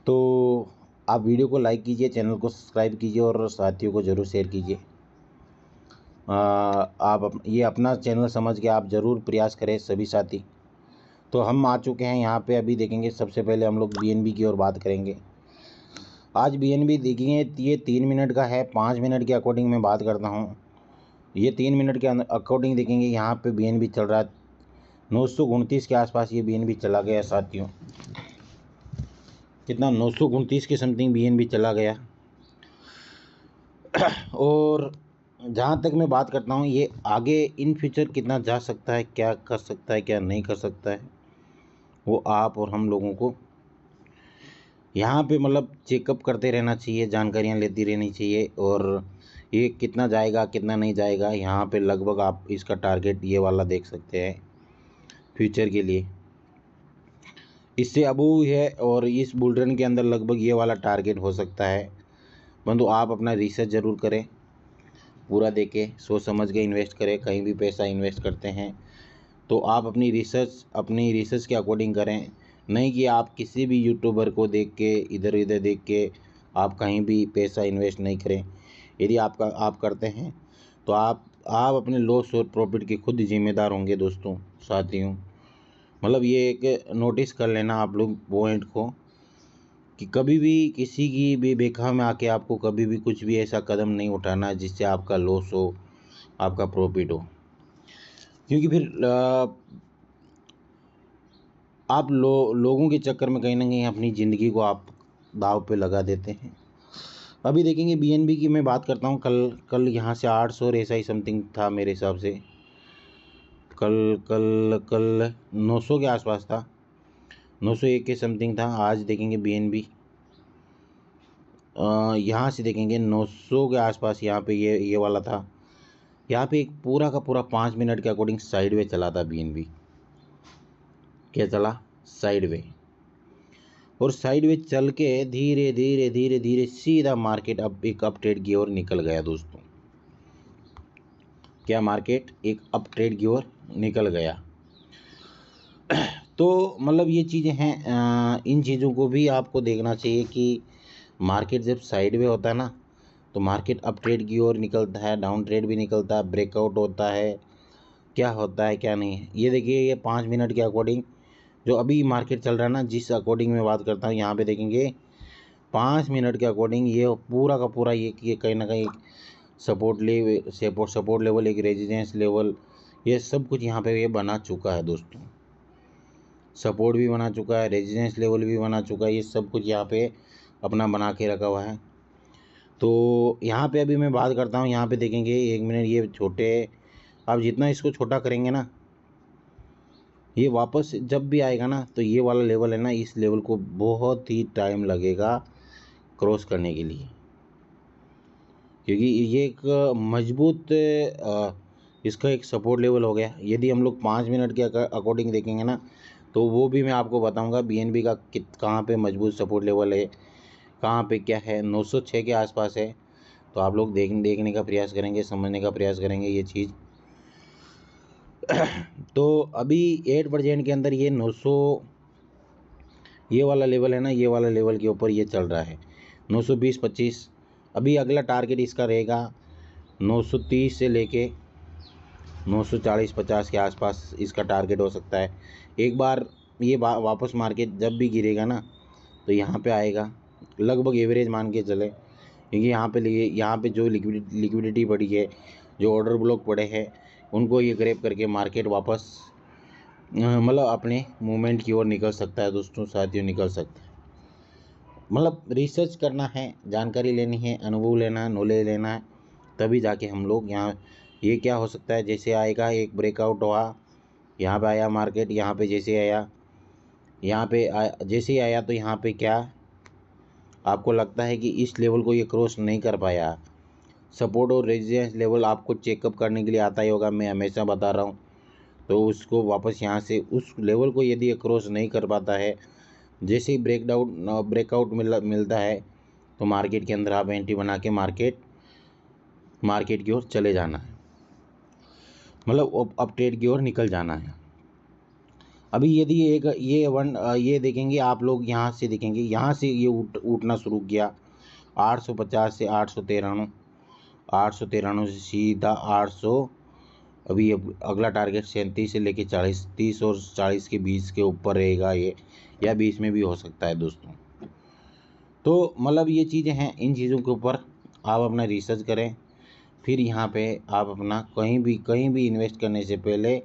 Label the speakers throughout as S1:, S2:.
S1: तो आप वीडियो को लाइक कीजिए, चैनल को सब्सक्राइब कीजिए और साथियों को ज़रूर शेयर कीजिए। ये अपना चैनल समझ के आप ज़रूर प्रयास करें सभी साथी। तो हम आ चुके हैं यहाँ पे, अभी देखेंगे। सबसे पहले हम लोग बीएनबी की ओर बात करेंगे। आज बीएनबी देखेंगे, ये 3 मिनट का है। 5 मिनट के अकॉर्डिंग मैं बात करता हूँ। ये 3 मिनट के अकॉर्डिंग देखेंगे, यहाँ पे बीएनबी चल रहा है 929 के आसपास। ये बीएनबी चला गया साथियों, कितना 929 के समथिंग बीएनबी चला गया। और जहाँ तक मैं बात करता हूँ, ये आगे इन फ्यूचर कितना जा सकता है, क्या कर सकता है, क्या नहीं कर सकता है, वो आप और हम लोगों को यहाँ पे मतलब चेकअप करते रहना चाहिए, जानकारियाँ लेती रहनी चाहिए। और ये कितना जाएगा कितना नहीं जाएगा, यहाँ पे लगभग आप इसका टारगेट ये वाला देख सकते हैं फ्यूचर के लिए। इससे अबू है और इस बुल रन के अंदर लगभग ये वाला टारगेट हो सकता है। बंधु, आप अपना रिसर्च ज़रूर करें, पूरा देखें, सोच समझ के इन्वेस्ट करें। कहीं भी पैसा इन्वेस्ट करते हैं तो आप अपनी रिसर्च के अकॉर्डिंग करें, नहीं कि आप किसी भी यूट्यूबर को देख के, इधर उधर देख के आप कहीं भी पैसा इन्वेस्ट नहीं करें। यदि आप करते हैं तो आप अपने लॉस और प्रॉफिट के खुद जिम्मेदार होंगे दोस्तों, साथियों। मतलब ये एक नोटिस कर लेना आप लोग पॉइंट को, कि कभी भी किसी की भी बेखा में आके आपको कभी भी कुछ भी ऐसा कदम नहीं उठाना जिससे आपका लॉस हो, आपका प्रॉफिट हो। क्योंकि फिर आप लोगों के चक्कर में कहीं ना कहीं अपनी ज़िंदगी को आप दाव पे लगा देते हैं। अभी देखेंगे बीएनबी की मैं बात करता हूँ। कल यहाँ से 800 और ऐसा ही समथिंग था मेरे हिसाब से। कल 900 के आसपास था, 901 के समथिंग था। आज देखेंगे बीएनबी यहाँ से देखेंगे 900 के आसपास। यहाँ पे ये वाला था। यहाँ पे एक पूरा का पूरा 5 मिनट के अकॉर्डिंग साइड चला था बीएनबी। क्या चला? साइड और साइड चल के धीरे धीरे धीरे धीरे सीधा मार्केट अब एक अप ट्रेड की ओर निकल गया दोस्तों। क्या मार्केट एक अप ट्रेड की ओर निकल गया। तो मतलब ये चीज़ें हैं, इन चीज़ों को भी आपको देखना चाहिए कि मार्केट जब साइड में होता है ना, तो मार्केट अप ट्रेड की ओर निकलता है, डाउन ट्रेड भी निकलता है, ब्रेकआउट होता है, क्या होता है क्या नहीं है। ये देखिए, ये 5 मिनट के अकॉर्डिंग जो अभी मार्केट चल रहा है ना, जिस अकॉर्डिंग मैं बात करता हूँ, यहाँ पे देखेंगे 5 मिनट के अकॉर्डिंग ये पूरा का पूरा ये कहीं ना कहीं सपोर्ट लेवल, एक रेजिस्टेंस लेवल, ये सब कुछ यहाँ पे ये बना चुका है दोस्तों। सपोर्ट भी बना चुका है, रेजिस्टेंस लेवल भी बना चुका है, ये सब कुछ यहाँ पे अपना बना के रखा हुआ है। तो यहाँ पे अभी मैं बात करता हूँ, यहाँ पे देखेंगे 1 मिनट, ये छोटे, आप जितना इसको छोटा करेंगे ना, ये वापस जब भी आएगा ना, तो ये वाला लेवल है ना, इस लेवल को बहुत ही टाइम लगेगा क्रॉस करने के लिए। क्योंकि ये एक मजबूत इसका एक सपोर्ट लेवल हो गया। यदि हम लोग 5 मिनट के अकॉर्डिंग देखेंगे ना, तो वो भी मैं आपको बताऊंगा बीएनबी का कहाँ पे मजबूत सपोर्ट लेवल है, कहाँ पे क्या है। 906 के आसपास है। तो आप लोग देखने का प्रयास करेंगे, समझने का प्रयास करेंगे ये चीज़। तो अभी 8% के अंदर ये 900, ये वाला लेवल है ना, ये वाला लेवल के ऊपर ये चल रहा है 920-25। अभी अगला टारगेट इसका रहेगा 930 से लेके 940-50 के आसपास इसका टारगेट हो सकता है। एक बार ये वापस मार्केट जब भी गिरेगा ना, तो यहाँ पे आएगा, लगभग एवरेज मान के चले। क्योंकि यहाँ पे जो लिक्विडिटी पड़ी है, जो ऑर्डर ब्लॉक पड़े हैं, उनको ये ग्रैब करके मार्केट वापस मतलब अपने मूवमेंट की ओर निकल सकता है दोस्तों, साथियों, निकल सकता है। मतलब रिसर्च करना है, जानकारी लेनी है, अनुभव लेना है, नॉलेज लेना है, तभी जाके हम लोग यहाँ, ये क्या हो सकता है, जैसे आएगा एक ब्रेकआउट हुआ, यहाँ पे आया मार्केट, यहाँ पे जैसे आया, जैसे ही आया, तो यहाँ पे क्या आपको लगता है कि इस लेवल को ये क्रॉस नहीं कर पाया। सपोर्ट और रेजिस्टेंस लेवल आपको चेकअप करने के लिए आता ही होगा, मैं हमेशा बता रहा हूँ। तो उसको वापस यहाँ से उस लेवल को यदि क्रॉस नहीं कर पाता है, जैसे ही ब्रेकआउट मिलता है, तो मार्केट के अंदर आप एंट्री बना के मार्केट की ओर चले जाना है, मतलब अप ट्रेड की ओर निकल जाना है। अभी यदि एक ये देखेंगे आप लोग, यहाँ से देखेंगे, यहाँ से ये उठना शुरू किया 850 से 893, 893 से सीधा 800। अभी अगला टारगेट 37 से लेके 40, 30 और 40 के बीच के ऊपर रहेगा ये, या 20 में भी हो सकता है दोस्तों। तो मतलब ये चीज़ें हैं, इन चीज़ों के ऊपर आप अपना रिसर्च करें। फिर यहाँ पे आप अपना कहीं भी इन्वेस्ट करने से पहले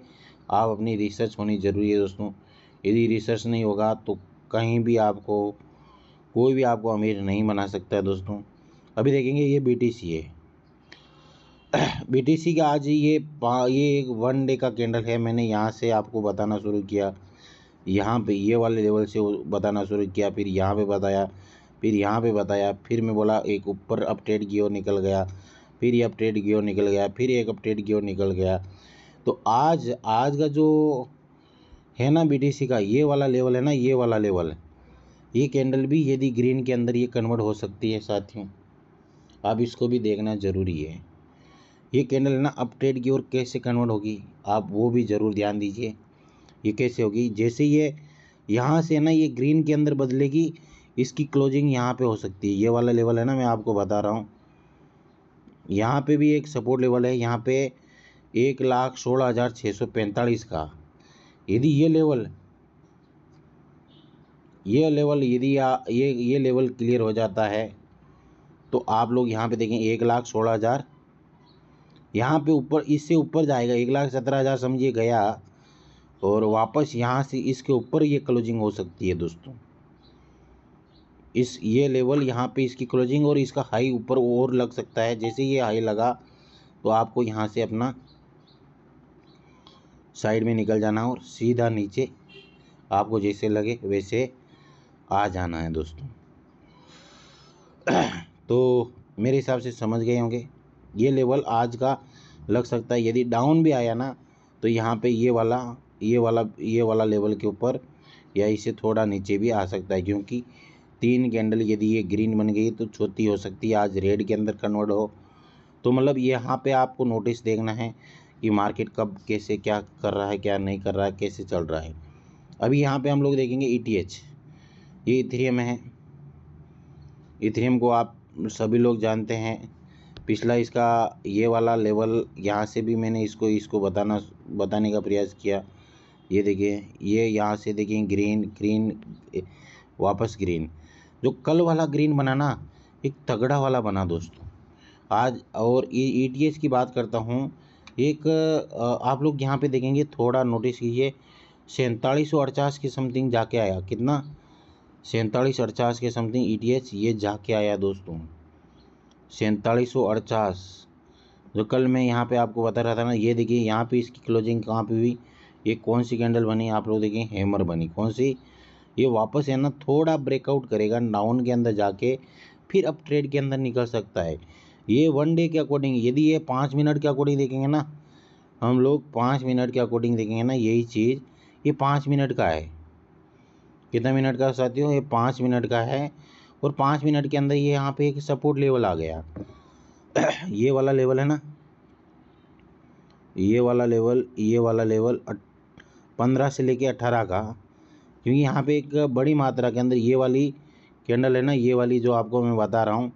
S1: आप अपनी रिसर्च होनी ज़रूरी है दोस्तों। यदि रिसर्च नहीं होगा तो कहीं भी आपको कोई भी आपको अमीर नहीं बना सकता है दोस्तों। अभी देखेंगे ये BTC है। BTC का आज ये एक 1 डे का कैंडल है। मैंने यहाँ से आपको बताना शुरू किया, यहाँ पे ये वाले लेवल से बताना शुरू किया, फिर यहाँ पे बताया, फिर यहाँ पे बताया, फिर मैं बोला एक ऊपर अपट्रेड की ओर निकल गया, फिर ये अपट्रेड की ओर निकल गया, फिर एक अपट्रेड की ओर निकल गया। तो आज का जो है ना BTC का ये वाला लेवल है ना, ये वाला लेवल है, ये कैंडल भी यदि ग्रीन के अंदर ये कन्वर्ट हो सकती है साथियों, आप इसको भी देखना ज़रूरी है। ये कैंडल है ना अपट्रेड की ओर कैसे कन्वर्ट होगी, आप वो भी ज़रूर ध्यान दीजिए। ये कैसे होगी, जैसे ये यहाँ से ना ये ग्रीन के अंदर बदलेगी, इसकी क्लोजिंग यहाँ पे हो सकती है। ये वाला लेवल है ना, मैं आपको बता रहा हूँ, यहाँ पे भी एक सपोर्ट लेवल है, यहाँ पे 1,16,645 का। यदि ये लेवल यदि ये लेवल क्लियर हो जाता है तो आप लोग यहाँ पे देखें 1,16,000, यहाँ पे ऊपर, इससे ऊपर जाएगा 1,17,000 समझिए गया, और वापस यहाँ से इसके ऊपर ये क्लोजिंग हो सकती है दोस्तों। ये लेवल यहाँ पे इसकी क्लोजिंग और इसका हाई ऊपर और लग सकता है। जैसे ये हाई लगा तो आपको यहाँ से अपना साइड में निकल जाना और सीधा नीचे आपको जैसे लगे वैसे आ जाना है दोस्तों। तो मेरे हिसाब से समझ गए होंगे, ये लेवल आज का लग सकता है। यदि डाउन भी आया ना तो यहाँ पे ये वाला लेवल के ऊपर या इससे थोड़ा नीचे भी आ सकता है, क्योंकि 3 कैंडल यदि ये ग्रीन बन गई तो चौथी हो सकती है आज रेड के अंदर कन्वर्ट हो। तो मतलब यहाँ पे आपको नोटिस देखना है कि मार्केट कब कैसे क्या कर रहा है, क्या नहीं कर रहा है, कैसे चल रहा है। अभी यहाँ पे हम लोग देखेंगे ETH, ये इथेरियम है। इथेरियम को आप सभी लोग जानते हैं, पिछला इसका ये वाला लेवल, यहाँ से भी मैंने इसको बताने का प्रयास किया। ये देखिए, ये यहाँ से देखिए ग्रीन वापस ग्रीन, जो कल वाला ग्रीन बना ना, एक तगड़ा वाला बना दोस्तों आज। और ETH की बात करता हूँ, एक आप लोग यहाँ पे देखेंगे, थोड़ा नोटिस कीजिए, 4750 के समथिंग जाके आया। कितना? 4750 के समथिंग ETH ये जाके आया दोस्तों, 4750, जो कल मैं यहाँ पे आपको बता रहा था ना। ये देखिए यहाँ पे इसकी क्लोजिंग कहाँ पे हुई, ये कौन सी कैंडल बनी आप लोग देखिए, हैमर बनी। कौन सी? ये वापस है ना थोड़ा ब्रेकआउट करेगा डाउन के अंदर जाके, फिर अप ट्रेड के अंदर निकल सकता है। ये 1 डे के अकॉर्डिंग, यदि ये 5 मिनट के अकॉर्डिंग देखेंगे ना, हम लोग 5 मिनट के अकॉर्डिंग देखेंगे ना, यही चीज़ ये 5 मिनट का है। कितना मिनट का साथियों? ये 5 मिनट का है। और 5 मिनट के अंदर ये यहाँ पे एक सपोर्ट लेवल आ गया। ये वाला लेवल है ना, ये वाला लेवल 15 से लेके 18 का, क्योंकि यहाँ पे एक बड़ी मात्रा के अंदर ये वाली कैंडल है ना, ये वाली जो आपको मैं बता रहा हूँ,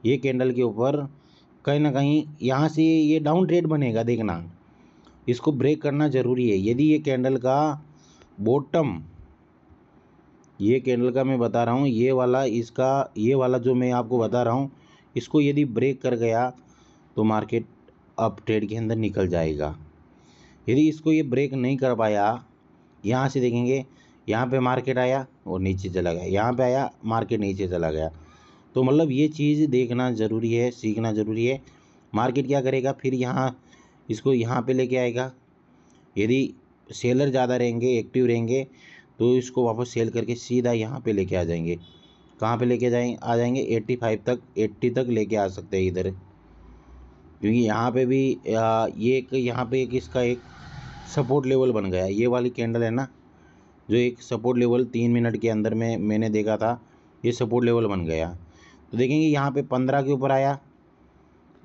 S1: ये कैंडल के ऊपर कहीं ना कहीं यहाँ से ये डाउन ट्रेड बनेगा। देखना, इसको ब्रेक करना ज़रूरी है। यदि ये कैंडल का बॉटम, ये कैंडल का मैं बता रहा हूँ, ये वाला जो मैं आपको बता रहा हूँ, इसको यदि ब्रेक कर गया तो मार्केट अप ट्रेड के अंदर निकल जाएगा। यदि इसको ये ब्रेक नहीं कर पाया, यहाँ से देखेंगे, यहाँ पे मार्केट आया और नीचे चला गया, यहाँ पे आया मार्केट नीचे चला गया। तो मतलब ये चीज़ देखना ज़रूरी है, सीखना ज़रूरी है। मार्केट क्या करेगा, फिर इसको यहाँ पे लेके आएगा। यदि सेलर ज़्यादा रहेंगे, एक्टिव रहेंगे, तो इसको वापस सेल करके सीधा यहाँ पे लेके आ जाएंगे। कहाँ पे लेके आ जाएंगे? 85 तक, 80 तक लेके आ सकते हैं इधर, क्योंकि यहाँ पे भी यहाँ पे इसका एक सपोर्ट लेवल बन गया। ये वाली कैंडल है ना, जो एक सपोर्ट लेवल 3 मिनट के अंदर में मैंने देखा था, ये सपोर्ट लेवल बन गया। तो देखेंगे यहाँ पे 15 के ऊपर आया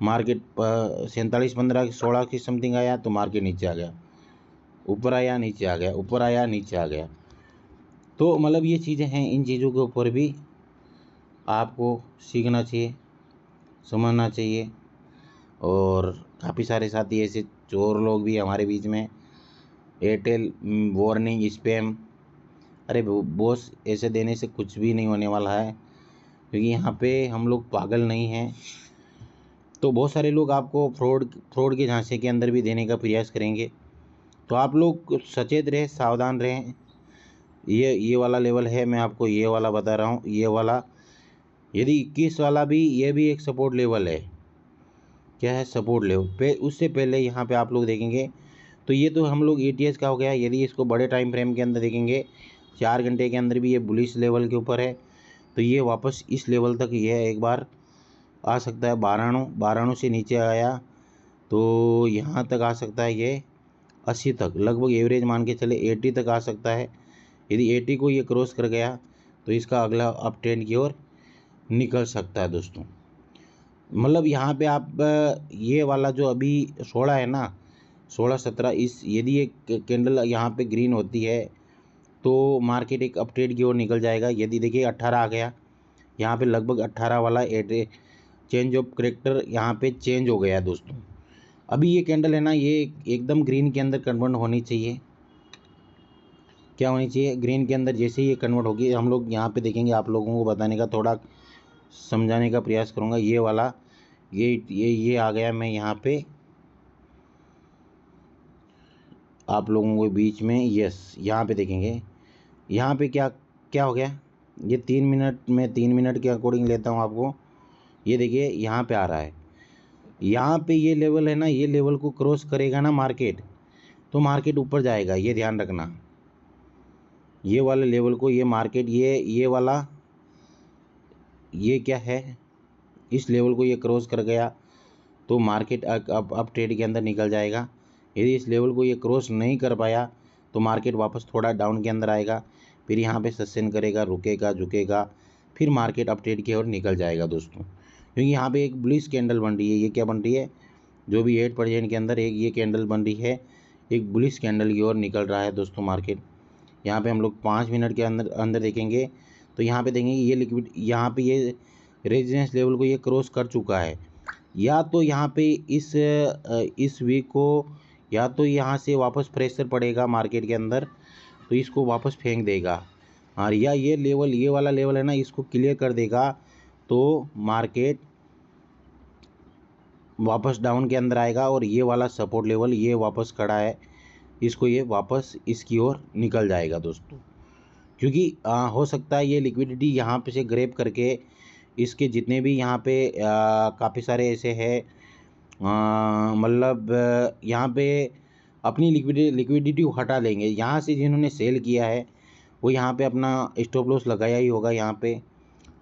S1: मार्केट, 47, 15, 16 की समथिंग आया तो मार्केट नीचे आ गया। ऊपर आया नीचे आ गया, ऊपर आया नीचे आ गया। तो मतलब ये चीज़ें हैं, इन चीज़ों के ऊपर भी आपको सीखना चाहिए, समझना चाहिए। और काफ़ी सारे साथी ऐसे चोर लोग भी हमारे बीच में, एयरटेल वार्निंग स्पैम, अरे बॉस ऐसे देने से कुछ भी नहीं होने वाला है, क्योंकि यहाँ पे हम लोग पागल नहीं हैं। तो बहुत सारे लोग आपको फ्रॉड के झांसे के अंदर भी देने का प्रयास करेंगे, तो आप लोग सचेत रहें, सावधान रहें। ये वाला लेवल है, मैं आपको ये वाला बता रहा हूँ, ये वाला यदि 21 वाला भी, ये भी एक सपोर्ट लेवल है। क्या है? Support level. उससे पहले यहाँ पे आप लोग देखेंगे तो ये तो हम लोग ATH का हो गया। यदि इसको बड़े टाइम फ्रेम के अंदर देखेंगे, 4 घंटे के अंदर भी ये बुलिश लेवल के ऊपर है, तो ये वापस इस लेवल तक ये एक बार आ सकता है। 92 से नीचे आया तो यहाँ तक आ सकता है, ये 80 तक लगभग एवरेज मान के चले 80 तक आ सकता है। यदि 80 को ये क्रॉस कर गया तो इसका अगला अप ट्रेंड की ओर निकल सकता है दोस्तों। मतलब यहाँ पे आप ये वाला जो अभी 16 है ना, 16-17, इस यदि एक कैंडल यहाँ पे ग्रीन होती है तो मार्केट एक अप ट्रेंड की ओर निकल जाएगा। यदि देखिए 18 आ गया, यहाँ पे लगभग 18 वाला चेंज ऑफ करेक्टर यहाँ पे चेंज हो गया दोस्तों। अभी ये कैंडल है ना, ये एकदम ग्रीन के अंदर कन्वर्ट होनी चाहिए। क्या होनी चाहिए? ग्रीन के अंदर। जैसे ही ये कन्वर्ट होगी, हम लोग यहाँ पे देखेंगे, आप लोगों को बताने का, थोड़ा समझाने का प्रयास करूँगा। ये वाला ये आ गया, मैं यहाँ पे आप लोगों को बीच में, यस, यहाँ पे देखेंगे, यहाँ पे क्या क्या हो गया। ये 3 मिनट में 3 मिनट के अकॉर्डिंग लेता हूँ आपको। ये देखिए यहाँ पे आ रहा है, यहाँ पे ये लेवल है ना, ये लेवल को क्रॉस करेगा ना मार्केट, तो मार्केट ऊपर जाएगा, ये ध्यान रखना। ये वाले लेवल को ये मार्केट, ये वाला, ये क्या है, इस लेवल को ये क्रॉस कर गया तो मार्केट अप ट्रेड के अंदर निकल जाएगा। यदि इस लेवल को ये क्रॉस नहीं कर पाया तो मार्केट वापस थोड़ा डाउन के अंदर आएगा, फिर यहाँ पे सस्टेन करेगा, रुकेगा, झुकेगा, फिर मार्केट अप ट्रेड की ओर निकल जाएगा दोस्तों। क्योंकि यहाँ पे एक बुलिश कैंडल बन रही है। ये क्या बन रही है? जो भी 8% के अंदर एक ये कैंडल बन रही है, एक बुलिश कैंडल की ओर निकल रहा है दोस्तों मार्केट। यहाँ पे हम लोग 5 मिनट के अंदर देखेंगे तो यहाँ पे देखेंगे ये लिक्विड, यहाँ पे ये रेजिस्टेंस लेवल को ये क्रॉस कर चुका है। या तो यहाँ पे इस वीक को, या तो यहाँ से वापस प्रेशर पड़ेगा मार्केट के अंदर तो इसको वापस फेंक देगा, और या ये लेवल, ये वाला लेवल है ना, इसको क्लियर कर देगा तो मार्केट वापस डाउन के अंदर आएगा। और ये वाला सपोर्ट लेवल ये वापस खड़ा है, इसको ये वापस इसकी ओर निकल जाएगा दोस्तों। क्योंकि हो सकता है ये लिक्विडिटी यहाँ पे से ग्रैब करके इसके जितने भी यहाँ पे काफ़ी सारे ऐसे है, मतलब यहाँ पे अपनी लिक्विडिटी हटा लेंगे। यहाँ से जिन्होंने सेल किया है वो यहाँ पे अपना स्टॉप लॉस लगाया ही होगा। यहाँ पे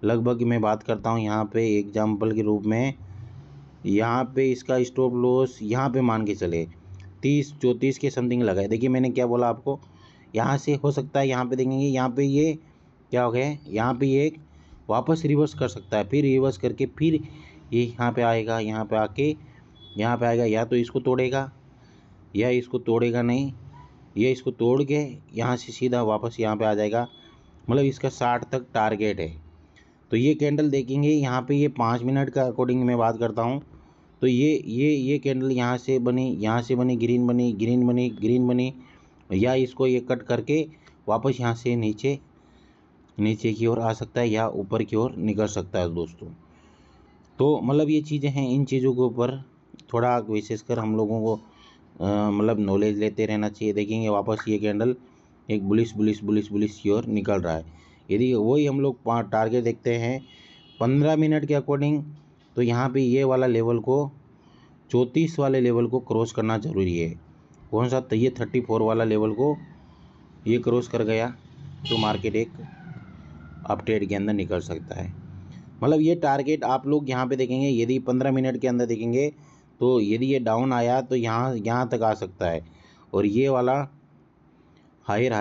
S1: लगभग मैं बात करता हूँ, यहाँ पे एग्जाम्पल के रूप में, यहाँ पे इसका स्टॉप लॉस यहाँ पे मान के चले 30-34 के समथिंग लगाए। देखिए मैंने क्या बोला आपको, यहाँ से हो सकता है, यहाँ पे देखेंगे, यहाँ पे ये क्या हो गया, यहाँ पे ये वापस रिवर्स कर सकता है, फिर रिवर्स करके फिर ये यहाँ पे आएगा, यहाँ पे आके यहाँ पे आएगा, या तो इसको तोड़ेगा या इसको तोड़ेगा नहीं, ये इसको तोड़ के यहाँ से सीधा वापस यहाँ पे आ जाएगा। मतलब इसका 60 तक टारगेट है। तो ये कैंडल देखेंगे, यहाँ पे ये 5 मिनट का अकॉर्डिंग मैं बात करता हूँ, तो ये कैंडल यहाँ से बनी, यहाँ से बनी, ग्रीन बनी, ग्रीन बनी, ग्रीन बनी, या इसको ये कट करके वापस यहाँ से नीचे की ओर आ सकता है या ऊपर की ओर निकल सकता है दोस्तों। तो मतलब ये चीज़ें हैं, इन चीज़ों के ऊपर थोड़ा विशेषकर हम लोगों को मतलब नॉलेज लेते रहना चाहिए। देखेंगे वापस ये कैंडल एक बुलिश की ओर निकल रहा है। यदि वही हम लोग टारगेट देखते हैं 15 मिनट के अकॉर्डिंग, तो यहाँ पे ये वाला लेवल को 34 वाले लेवल को क्रॉस करना ज़रूरी है। कौन सा? तो ये 34 वाला लेवल को ये क्रॉस कर गया तो मार्केट एक अप ट्रेड के अंदर निकल सकता है। मतलब ये टारगेट आप लोग यहाँ पे देखेंगे, यदि 15 मिनट के अंदर देखेंगे तो यदि ये डाउन आया तो यहाँ तक आ सकता है, और ये वाला हायर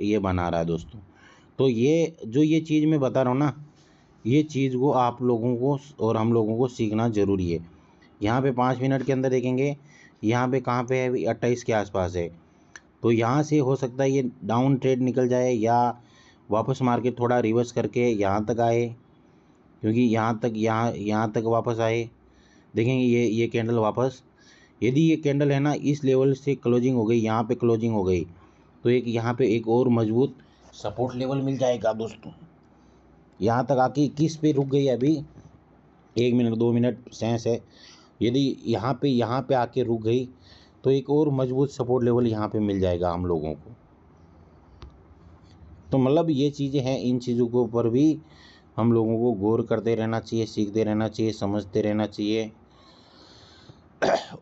S1: ये बना रहा है दोस्तों। तो ये जो ये चीज़ मैं बता रहा हूँ ना, ये चीज़ को आप लोगों को और हम लोगों को सीखना ज़रूरी है। यहाँ पे 5 मिनट के अंदर देखेंगे, यहाँ पे कहाँ पे है? 28 के आसपास है। तो यहाँ से हो सकता है ये डाउन ट्रेड निकल जाए या वापस मार्केट थोड़ा रिवर्स करके यहाँ तक आए, क्योंकि यहाँ तक वापस आए। देखेंगे ये कैंडल वापस, यदि ये कैंडल है ना इस लेवल से क्लोजिंग हो गई, यहाँ पे क्लोजिंग हो गई, तो एक यहाँ पे एक और मजबूत सपोर्ट लेवल मिल जाएगा दोस्तों। यहाँ तक आके 21 पे रुक गई अभी, 1 मिनट 2 मिनट सेंस है। यदि यहाँ पे आके रुक गई तो एक और मजबूत सपोर्ट लेवल यहाँ पे मिल जाएगा हम लोगों को। तो मतलब ये चीज़ें हैं, इन चीज़ों के ऊपर भी हम लोगों को गौर करते रहना चाहिए, सीखते रहना चाहिए, समझते रहना चाहिए।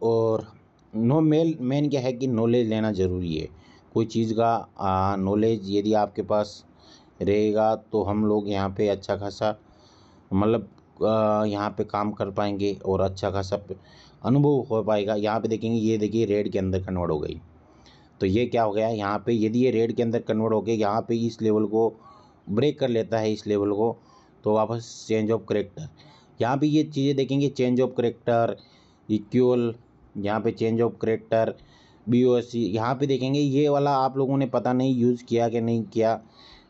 S1: और मेन क्या है कि नॉलेज लेना ज़रूरी है। कोई चीज़ का नॉलेज यदि आपके पास रहेगा तो हम लोग यहाँ पे अच्छा खासा मतलब यहाँ पे काम कर पाएंगे और अच्छा खासा अनुभव हो पाएगा। यहाँ पे देखेंगे, ये देखिए रेड के अंदर कन्वर्ट हो गई, तो ये क्या हो गया यहाँ पे, यदि ये रेड के अंदर कन्वर्ट हो गया यहाँ पे इस लेवल को ब्रेक कर लेता है, इस लेवल को, तो वापस चेंज ऑफ करेक्टर। यहाँ पे ये चीज़ें देखेंगे, चेंज ऑफ करेक्टर, इक्वल, यहाँ पे चेंज ऑफ करेक्टर, BOC, यहाँ पे देखेंगे ये वाला आप लोगों ने पता नहीं यूज़ किया कि नहीं किया।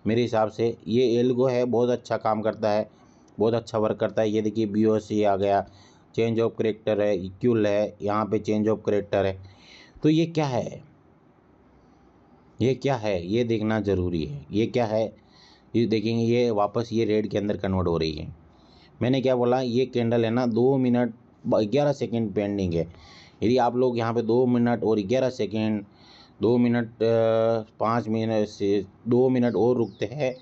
S1: मेरे हिसाब से ये एल्गो है, बहुत अच्छा काम करता है, बहुत अच्छा वर्क करता है। ये देखिए BOC आ गया, चेंज ऑफ करेक्टर है, इक्वल है, यहाँ पे चेंज ऑफ करेक्टर है। तो ये क्या है, ये क्या है, ये देखना ज़रूरी है। ये क्या है, ये देखेंगे, ये वापस ये रेड के अंदर कन्वर्ट हो रही है। मैंने क्या बोला, ये कैंडल है ना 2 मिनट 11 सेकेंड पेंडिंग है। यदि आप लोग यहाँ पे 2 मिनट और 11 सेकेंड, 2 मिनट 5 मिनट से 2 मिनट और रुकते हैं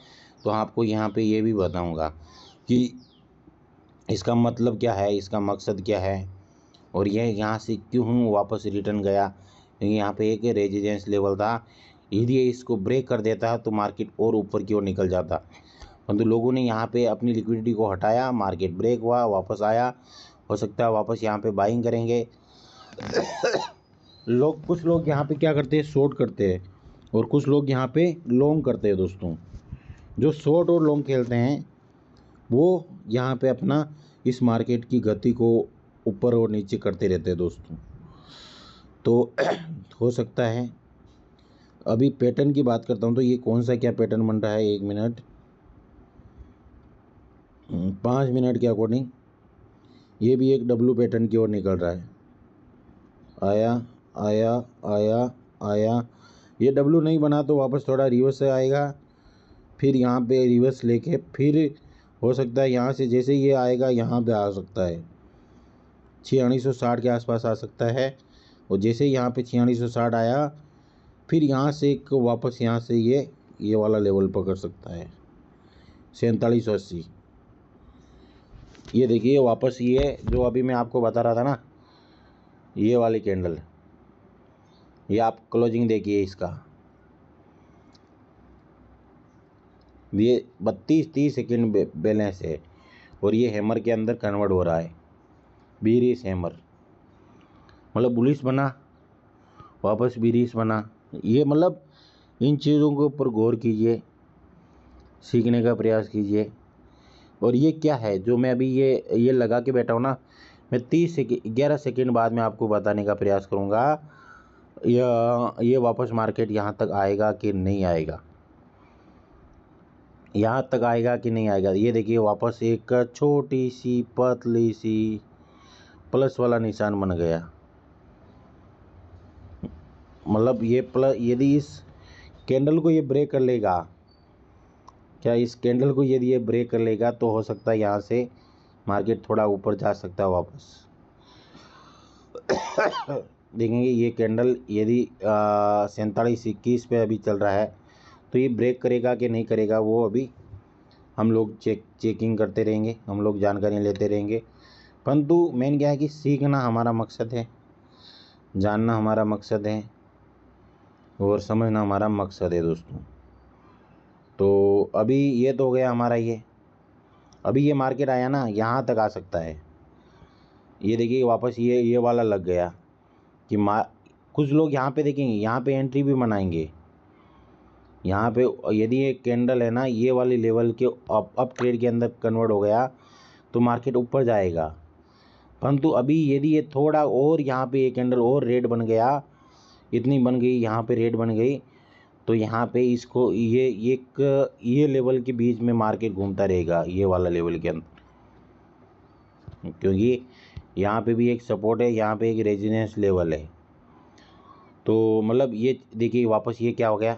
S1: तो आपको यहाँ पे ये भी बताऊँगा कि इसका मतलब क्या है, इसका मकसद क्या है, और ये यहाँ से क्यों वापस रिटर्न गया। क्योंकि यहाँ पे एक रेजिस्टेंस लेवल था, यदि ये इसको ब्रेक कर देता तो मार्केट और ऊपर की ओर निकल जाता, परंतु लोगों ने यहाँ पे अपनी लिक्विडिटी को हटाया, मार्केट ब्रेक हुआ, वापस आया। हो सकता है वापस यहाँ पे बाइंग करेंगे। कुछ लोग यहाँ पे क्या करते हैं, शॉर्ट करते हैं, और कुछ लोग यहाँ पे लॉन्ग करते हैं दोस्तों। जो शॉर्ट और लॉन्ग खेलते हैं वो यहाँ पे अपना इस मार्केट की गति को ऊपर और नीचे करते रहते हैं दोस्तों। तो हो सकता है, अभी पैटर्न की बात करता हूँ तो ये कौन सा क्या पैटर्न बन रहा है, 1 मिनट 5 मिनट के अकॉर्डिंग ये भी एक डब्लू पैटर्न की ओर निकल रहा है। आया आया आया आया, ये डब्लू नहीं बना तो वापस थोड़ा रिवर्स से आएगा, फिर यहाँ पे रिवर्स लेके फिर हो सकता है यहाँ से जैसे ये आएगा यहाँ पे आ सकता है 4660 के आसपास आ सकता है। और जैसे यहाँ पे 4660 आया फिर यहाँ से एक वापस यहाँ से ये वाला लेवल पकड़ सकता है 4780। ये देखिए वापस ये जो अभी मैं आपको बता रहा था ना, ये वाली कैंडल, ये आप क्लोजिंग देखिए इसका, ये 32-30 सेकेंड बैलेंस है और ये हैमर के अंदर कन्वर्ट हो रहा है, बीरिस हैमर, मतलब बुलिश बना वापस बीरिस बना। ये मतलब इन चीज़ों के ऊपर गौर कीजिए, सीखने का प्रयास कीजिए। और ये क्या है जो मैं अभी ये लगा के बैठा हूँ ना, मैं 11 सेकेंड बाद में आपको बताने का प्रयास करूँगा ये वापस मार्केट यहाँ तक आएगा कि नहीं आएगा, यहाँ तक आएगा कि नहीं आएगा। ये देखिए वापस एक छोटी सी पतली सी प्लस वाला निशान बन गया, मतलब ये प्लस, यदि इस कैंडल को ये ब्रेक कर लेगा, क्या इस कैंडल को यदि ये ब्रेक कर लेगा तो हो सकता है यहाँ से मार्केट थोड़ा ऊपर जा सकता है वापस। देखेंगे ये कैंडल यदि 4721 पे अभी चल रहा है तो ये ब्रेक करेगा कि नहीं करेगा, वो अभी हम लोग चेकिंग करते रहेंगे, हम लोग जानकारियाँ लेते रहेंगे। परंतु मेन क्या है कि सीखना हमारा मकसद है, जानना हमारा मकसद है और समझना हमारा मकसद है दोस्तों। तो अभी ये तो हो गया हमारा, ये अभी ये मार्केट आया ना यहाँ तक आ सकता है। ये देखिए वापस ये वाला लग गया कि कुछ लोग यहाँ पे देखेंगे, यहाँ पे एंट्री भी बनाएंगे। यहाँ पे यदि ये कैंडल है ना ये वाली लेवल के अप ट्रेड के अंदर कन्वर्ट हो गया तो मार्केट ऊपर जाएगा। परंतु अभी यदि ये थोड़ा और यहाँ पे ये कैंडल और रेड बन गया, इतनी बन गई, यहाँ पे रेट बन गई, तो यहाँ पे इसको ये लेवल के बीच में मार्केट घूमता रहेगा, ये वाला लेवल के अंदर, क्योंकि यहाँ पे भी एक सपोर्ट है, यहाँ पे एक रेजिस्टेंस लेवल है। तो मतलब ये देखिए वापस ये क्या हो गया,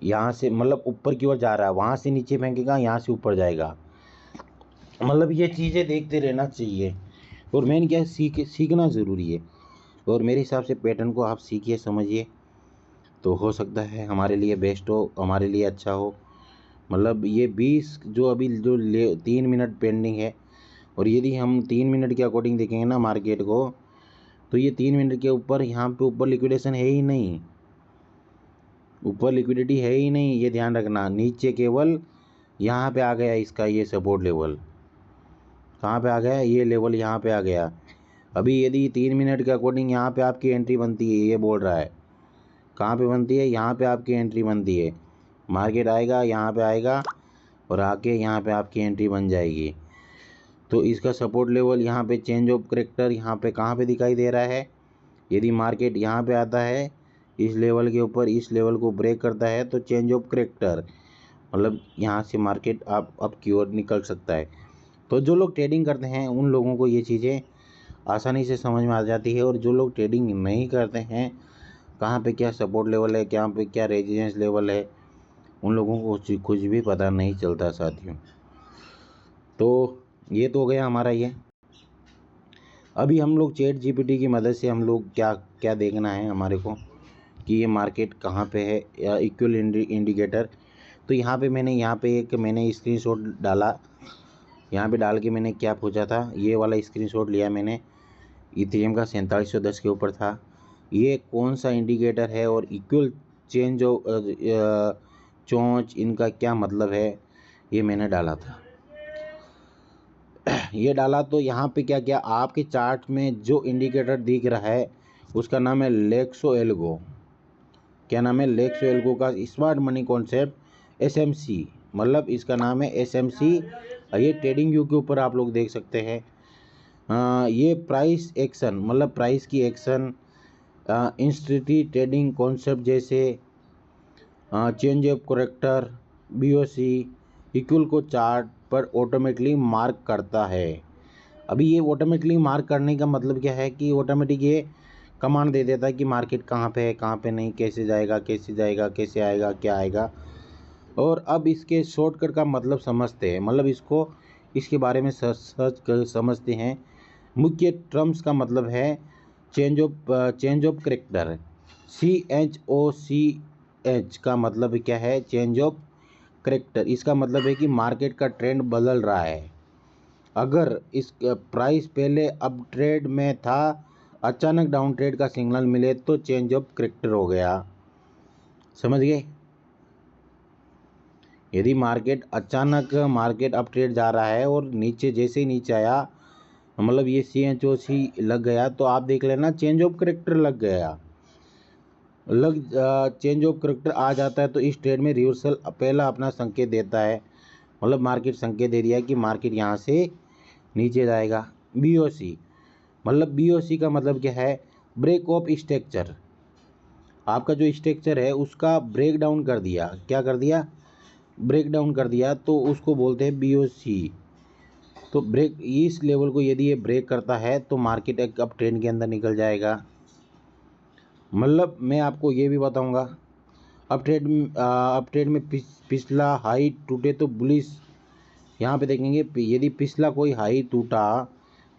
S1: यहाँ से मतलब ऊपर की ओर जा रहा है, वहाँ से नीचे फेंकेगा, यहाँ से ऊपर जाएगा। मतलब ये चीज़ें देखते रहना चाहिए, और मेन क्या है, सीखना ज़रूरी है। और मेरे हिसाब से पैटर्न को आप सीखिए, समझिए, तो हो सकता है हमारे लिए बेस्ट हो, हमारे लिए अच्छा हो। मतलब ये 20 जो अभी जो 3 मिनट पेंडिंग है, और यदि हम 3 मिनट के अकॉर्डिंग देखेंगे ना मार्केट को, तो ये 3 मिनट के ऊपर यहाँ पे ऊपर लिक्विडेशन है ही नहीं, ऊपर लिक्विडिटी है ही नहीं, ये ध्यान रखना। नीचे केवल यहाँ पे आ गया इसका ये सपोर्ट लेवल, कहाँ पे आ गया, ये लेवल यहाँ पे आ गया। अभी यदि 3 मिनट के अकॉर्डिंग यहाँ पे आपकी एंट्री बनती है, ये बोल रहा है, कहाँ पे बनती है, यहाँ पे आपकी एंट्री बनती है। मार्केट आएगा, यहाँ पे आएगा, और आके यहाँ पे आपकी एंट्री बन जाएगी। तो इसका सपोर्ट लेवल यहाँ पे चेंज ऑफ करेक्टर यहाँ पे कहाँ पे दिखाई दे रहा है। यदि मार्केट यहाँ पे आता है, इस लेवल के ऊपर, इस लेवल को ब्रेक करता है, तो चेंज ऑफ करेक्टर, मतलब यहाँ से मार्केट आप अब की ओर निकल सकता है। तो जो लोग ट्रेडिंग करते हैं उन लोगों को ये चीज़ें आसानी से समझ में आ जाती है, और जो लोग ट्रेडिंग नहीं करते हैं, कहाँ पे क्या सपोर्ट लेवल है, कहाँ पे क्या रेजिस्टेंस लेवल है, उन लोगों को कुछ भी पता नहीं चलता साथियों। तो ये तो हो गया हमारा ये। अभी हम लोग चैट जीपीटी की मदद से हम लोग क्या क्या देखना है हमारे को, कि ये मार्केट कहाँ पे है, या इक्वल इंडिकेटर। तो यहाँ पे मैंने स्क्रीनशॉट डाला, यहाँ पे डाल के मैंने क्या पूछा था, ये वाला स्क्रीनशॉट लिया मैंने, इथेरियम का 4710 के ऊपर था। ये कौन सा इंडिकेटर है और इक्वल चेंज ऑफ चोंच, इनका क्या मतलब है, ये मैंने डाला था। ये डाला तो यहाँ पे क्या क्या आपके चार्ट में जो इंडिकेटर दिख रहा है उसका नाम है लेक्सो एल्गो। क्या नाम है, लेक्सो एल्गो का स्मार्ट मनी कॉन्सेप्ट एसएमसी, मतलब इसका नाम है एसएमसी। ये ट्रेडिंग व्यू के ऊपर आप लोग देख सकते हैं। ये प्राइस एक्शन, मतलब प्राइस की एक्शन, इंस्ट्री ट्रेडिंग कॉन्सेप्ट जैसे change of character, BOC, equal को चार्ट पर ऑटोमेटिकली मार्क करता है। अभी ये ऑटोमेटिकली मार्क करने का मतलब क्या है, कि ऑटोमेटिक ये कमांड दे देता है कि मार्केट कहाँ पे है, कहाँ पे नहीं, कैसे जाएगा, कैसे जाएगा, कैसे आएगा, क्या आएगा। और अब इसके शॉर्टकट का मतलब समझते हैं, मतलब इसको इसके बारे में सर्च कर समझते हैं। मुख्य टर्म्स का मतलब है चेंज ऑफ करेक्टर, CHOCH का मतलब क्या है, चेंज ऑफ करेक्टर। इसका मतलब है कि मार्केट का ट्रेंड बदल रहा है। अगर इस प्राइस पहले अप ट्रेड में था, अचानक डाउन ट्रेड का सिग्नल मिले तो चेंज ऑफ करेक्टर हो गया, समझ गए। यदि अचानक मार्केट अप ट्रेड जा रहा है और नीचे जैसे ही नीचे आया, मतलब ये CHOC लग गया, तो आप देख लेना चेंज ऑफ करेक्टर लग गया। चेंज ऑफ करेक्टर आ जाता है तो इस ट्रेड में रिवर्सल पहला अपना संकेत देता है, मतलब मार्केट संकेत दे दिया कि मार्केट यहाँ से नीचे जाएगा। BOC, मतलब BOC का मतलब क्या है, ब्रेक ऑफ स्ट्रक्चर। आपका जो स्ट्रक्चर है उसका ब्रेक डाउन कर दिया, क्या कर दिया, ब्रेक डाउन कर दिया, तो उसको बोलते हैं BOC। तो ब्रेक, इस लेवल को यदि ये ब्रेक करता है तो मार्केट एक अप ट्रेंड के अंदर निकल जाएगा। मतलब मैं आपको ये भी बताऊंगा, अप ट्रेड में पिछला हाई टूटे तो बुलिश, यहाँ पे देखेंगे यदि पिछला कोई हाई टूटा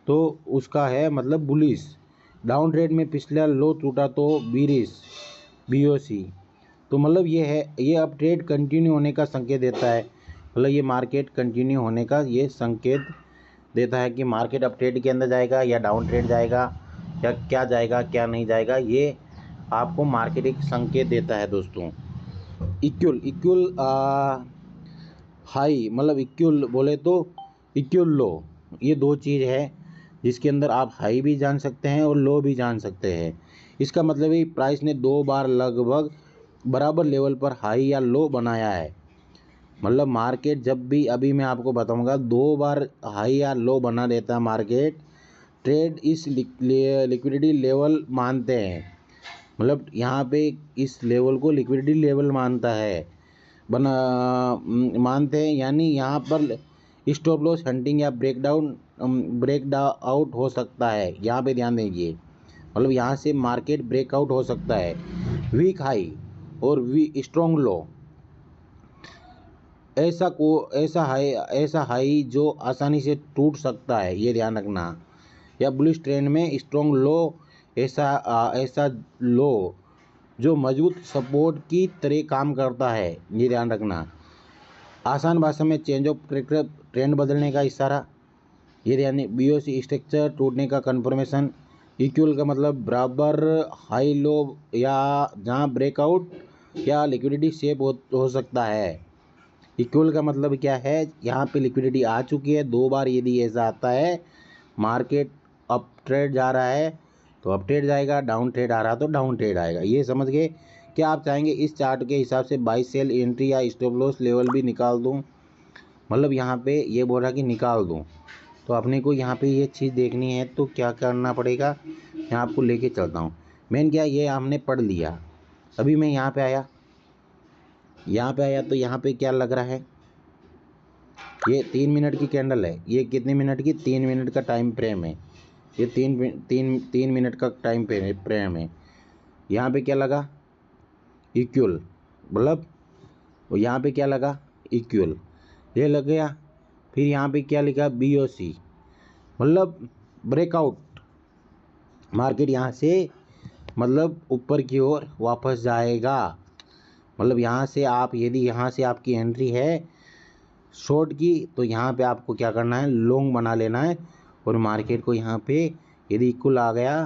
S1: तो उसका है मतलब बुलिश, डाउन ट्रेड में पिछला लो टूटा तो बीरिश, BOC। तो मतलब ये है, ये अप ट्रेड कंटिन्यू होने का संकेत देता है, मतलब ये मार्केट कंटिन्यू होने का ये संकेत देता है कि मार्केट अप ट्रेड के अंदर जाएगा या डाउन ट्रेड जाएगा, या क्या जाएगा क्या नहीं जाएगा, ये आपको मार्केट एक संकेत देता है दोस्तों। इक्वल हाई, मतलब इक्वल बोले तो इक्वल लो, ये दो चीज़ है जिसके अंदर आप हाई भी जान सकते हैं और लो भी जान सकते हैं। इसका मतलब है प्राइस ने 2 बार लगभग बराबर लेवल पर हाई या लो बनाया है। मतलब मार्केट जब भी, अभी मैं आपको बताऊंगा, 2 बार हाई या लो बना देता है मार्केट, ट्रेड इस लिक्विडिटी लेवल मानते हैं। मतलब यहाँ पे इस लेवल को लिक्विडिटी लेवल मानता है मानते हैं, यानी यहाँ पर स्टॉप लॉस हंटिंग या ब्रेक आउट हो सकता है। यहाँ पे ध्यान दीजिए, मतलब यहाँ से मार्केट ब्रेकआउट हो सकता है। वीक हाई और स्ट्रॉन्ग लो, ऐसा हाई जो आसानी से टूट सकता है, ये ध्यान रखना। या बुलिश ट्रेंड में स्ट्रॉन्ग लो, ऐसा लो जो मजबूत सपोर्ट की तरह काम करता है, ये ध्यान रखना। आसान भाषा में चेंज ऑफ कैरेक्टर, ट्रेंड बदलने का इशारा, ये ध्यान। बीओसी स्ट्रक्चर टूटने का कंफर्मेशन। इक्वल का मतलब बराबर, हाई लो या जहां ब्रेकआउट या लिक्विडिटी शेप हो सकता है। इक्वल का मतलब क्या है, यहाँ पे लिक्विडिटी आ चुकी है 2 बार। यदि ऐसा आता है मार्केट अप ट्रेड जा रहा है तो अप ट्रेड जाएगा, डाउन ट्रेड आ रहा तो डाउन ट्रेड आएगा। ये समझ गए। क्या आप चाहेंगे इस चार्ट के हिसाब से बाई सेल एंट्री या स्टॉप लॉस लेवल भी निकाल दूं? मतलब यहाँ पे ये बोल रहा कि निकाल दूं, तो अपने को यहाँ पे ये चीज़ देखनी है तो क्या करना पड़ेगा, मैं आपको लेके चलता हूँ। मेन क्या, ये हमने पढ़ लिया। अभी मैं यहाँ पे आया तो यहाँ पे क्या लग रहा है, ये 3 मिनट की कैंडल है। ये कितने मिनट की, 3 मिनट का टाइम फ्रेम है। ये तीन मिनट का टाइम फ्रेम है। यहाँ पे क्या लगा, इक्वल, मतलब यहाँ पे क्या लगा, इक्वल, ये लग गया। फिर यहाँ पे क्या लिखा, बीओसी, मतलब ब्रेकआउट। मार्केट यहाँ से मतलब ऊपर की ओर वापस जाएगा। मतलब यहाँ से आप, यदि यहाँ से आपकी एंट्री है शॉर्ट की, तो यहाँ पे आपको क्या करना है, लॉन्ग बना लेना है। और मार्केट को यहाँ पे यदि इक्वल आ गया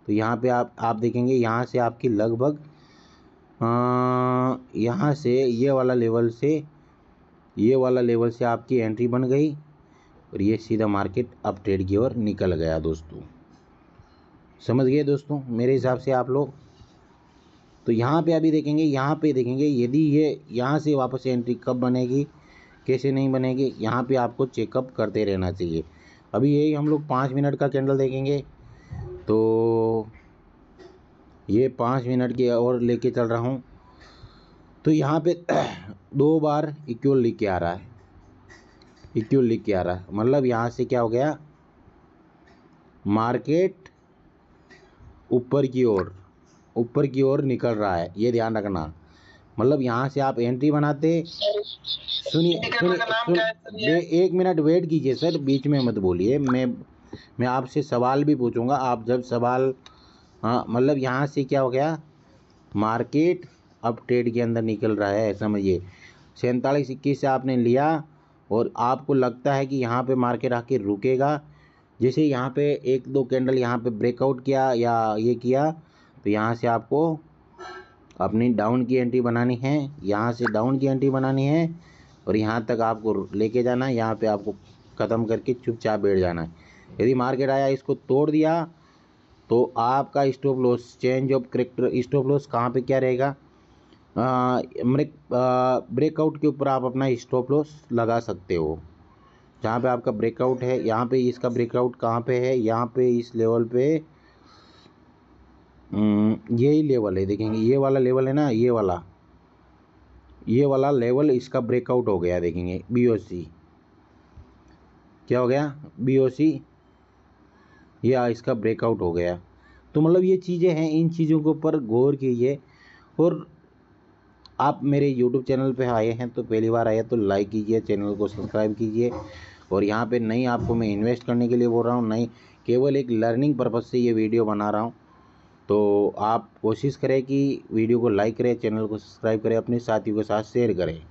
S1: तो यहाँ पे आप देखेंगे यहाँ से आपकी लगभग यहाँ से ये वाला लेवल से आपकी एंट्री बन गई और ये सीधा मार्केट अप ट्रेड की ओर निकल गया। दोस्तों समझ गए दोस्तों मेरे हिसाब से आप लोग। तो यहाँ पे अभी देखेंगे, यदि ये यहाँ से वापस एंट्री कब बनेगी, कैसे नहीं बनेगी, यहाँ पे आपको चेकअप करते रहना चाहिए। अभी यही हम लोग 5 मिनट का कैंडल देखेंगे, तो ये 5 मिनट की और लेके चल रहा हूँ। तो यहाँ पे 2 बार इक्वल लिख के आ रहा है, मतलब यहाँ से क्या हो गया, मार्केट ऊपर की ओर निकल रहा है, ये ध्यान रखना। मतलब यहाँ से आप एंट्री बनाते, सुनिए 1 मिनट वेट कीजिए सर, बीच में मत बोलिए। मैं आपसे सवाल भी पूछूंगा, आप जब सवाल, हाँ, मतलब यहाँ से क्या हो गया, मार्केट अब ट्रेड के अंदर निकल रहा है, समझिए। 47.21 से आपने लिया और आपको लगता है कि यहाँ पे मार्केट आके रुकेगा। जैसे यहाँ पे 1-2 कैंडल यहाँ पे ब्रेकआउट किया या ये किया, तो यहाँ से आपको अपनी डाउन की एंट्री बनानी है, यहाँ से डाउन की एंट्री बनानी है और यहाँ तक आपको लेके जाना है। यहाँ पे आपको ख़त्म करके चुपचाप बैठ जाना है। यदि मार्केट आया इसको तोड़ दिया तो आपका stop loss, change of character stop loss कहाँ पे क्या रहेगा, ब्रेकआउट के ऊपर आप अपना स्टॉप लॉस लगा सकते हो। जहाँ पे आपका ब्रेकआउट है, यहाँ पे इसका ब्रेकआउट कहाँ पे है, यहाँ पे इस लेवल पे, यही लेवल है, देखेंगे ये वाला लेवल है ना, ये वाला लेवल इसका ब्रेकआउट हो गया। देखेंगे बीओसी क्या हो गया, बीओसी या इसका ब्रेकआउट हो गया। तो मतलब ये चीज़ें हैं, इन चीज़ों के ऊपर गौर कीजिए। और आप मेरे यूट्यूब चैनल पे आए हैं तो पहली बार आए तो लाइक कीजिए, चैनल को सब्सक्राइब कीजिए। और यहाँ पे नहीं, आपको मैं इन्वेस्ट करने के लिए बोल रहा हूँ, नहीं, केवल एक लर्निंग पर्पज़ से ये वीडियो बना रहा हूँ। तो आप कोशिश करें कि वीडियो को लाइक करें, चैनल को सब्सक्राइब करें, अपने साथियों के साथ शेयर करें।